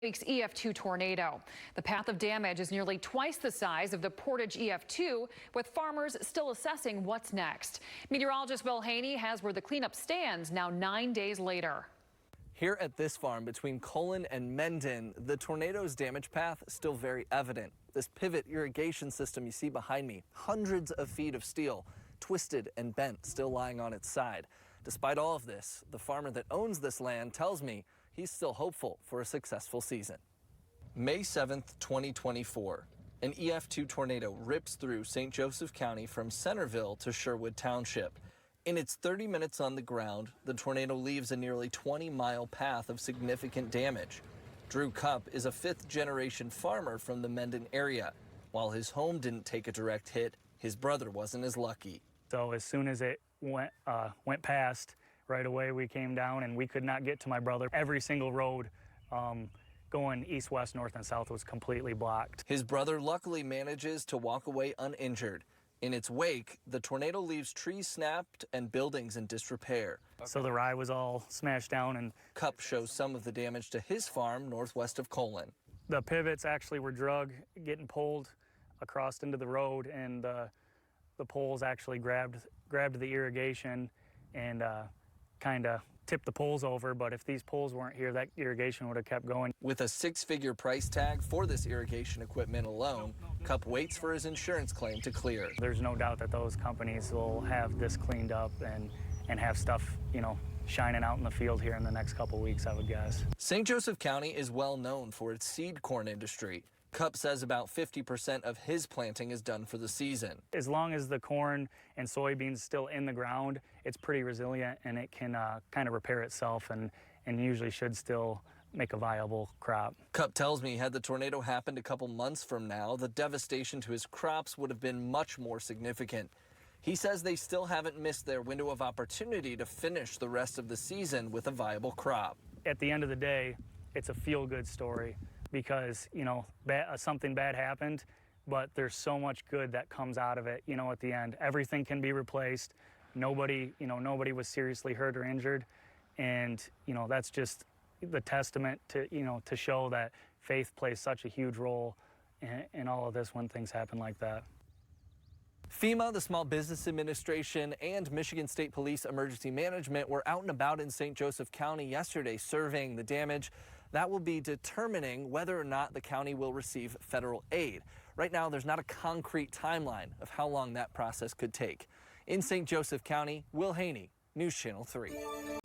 week's EF2 tornado. The path of damage is nearly twice the size of the Portage EF2, with farmers still assessing what's next. Meteorologist Bill Haney has where the cleanup stands now 9 days later. Here at this farm between Colon and Mendon, the tornado's damage path is still very evident. This pivot irrigation system you see behind me, hundreds of feet of steel, twisted and bent, still lying on its side. Despite all of this, the farmer that owns this land tells me he's still hopeful for a successful season. May 7th, 2024, an EF2 tornado rips through St. Joseph County from Centerville to Sherwood Township. In its 30 minutes on the ground, the tornado leaves a nearly 20-mile path of significant damage. Drew Cupp is a fifth-generation farmer from the Mendon area. While his home didn't take a direct hit, his brother wasn't as lucky. So as soon as it went past, right away we came down and we could not get to my brother. Every single road going east, west, north, and south was completely blocked. His brother luckily manages to walk away uninjured. In its wake, the tornado leaves trees snapped and buildings in disrepair. So the rye was all smashed down, and Cupp shows some of the damage to his farm northwest of Colon. The pivots actually were drug, getting pulled across into the road, and the poles actually grabbed the irrigation and kind of tipped the poles over. But if these poles weren't here, that irrigation would have kept going. With a six-figure price tag for this irrigation equipment alone, Cupp waits for his insurance claim to clear. There's no doubt that those companies will have this cleaned up and have stuff, shining out in the field here in the next couple weeks, I would guess. St. Joseph County is well known for its seed corn industry. Cupp says about 50% of his planting is done for the season. As long as the corn and soybeans still in the ground, it's pretty resilient and it can kind of repair itself and usually should still make a viable crop. Cupp tells me had the tornado happened a couple months from now, the devastation to his crops would have been much more significant. He says they still haven't missed their window of opportunity to finish the rest of the season with a viable crop. At the end of the day, it's a feel-good story because, something bad happened, but there's so much good that comes out of it, at the end. Everything can be replaced. Nobody was seriously hurt or injured. And, that's just the testament to, to show that faith plays such a huge role in all of this when things happen like that. FEMA, the Small Business Administration, and Michigan State Police Emergency Management were out and about in St. Joseph County yesterday surveying the damage. That will be determining whether or not the county will receive federal aid. Right now, there's not a concrete timeline of how long that process could take. In St. Joseph County, Will Haney, News Channel 3.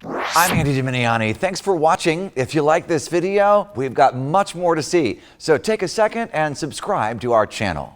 I'm Andy Dominiani. Thanks for watching. If you like this video, we've got much more to see. So take a second and subscribe to our channel.